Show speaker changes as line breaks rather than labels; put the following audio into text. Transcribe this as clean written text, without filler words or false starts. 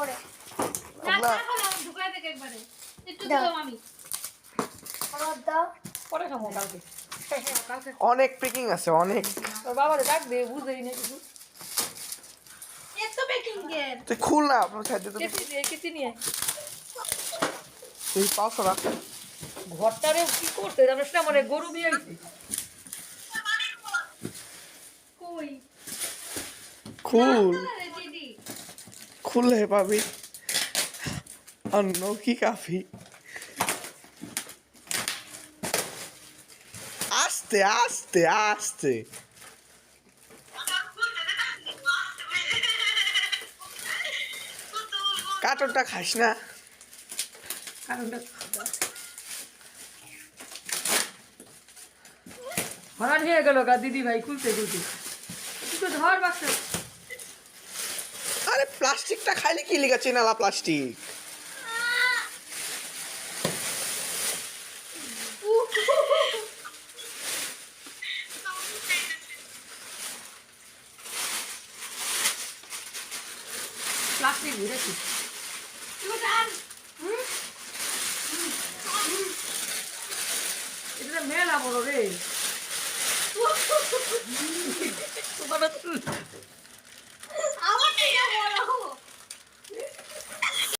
পরে
না
আল্লাহ।
খাবো না ঢুকাই দে একবারে একটু দাও আমি
আমার দাও
পরে খাবো কালকে
কালকে
অনেক প্যাকিং আছে অনেক।
তোর বাবারে ডাকবে বুঝেই না কিছু
এত বেকিং এর
তুই খুল না আপনার সাইডে তো
কেচি নিয়ে
তুই পাঁচ রাখ।
ঘরটারে কি করতে আমরা সেটা মানে গরু বিয়ে হয়েছে
কই
খুল
আরে দিদি
খুললে পাবি অন্য কি কাফি। আস্তে আস্তে আস্তে কাটনটা খাস না।
কারণটা হরান হয়ে গেল গা দিদি ভাই খুলতে খুলতে একটু ধর বাক্স
আরে প্লাস্টিকটা খাইলে কি লিখা চেনালা প্লাস্টিক।
প্লাস্টিক ঘুরেছি এটা মেলা বড় রে তোমার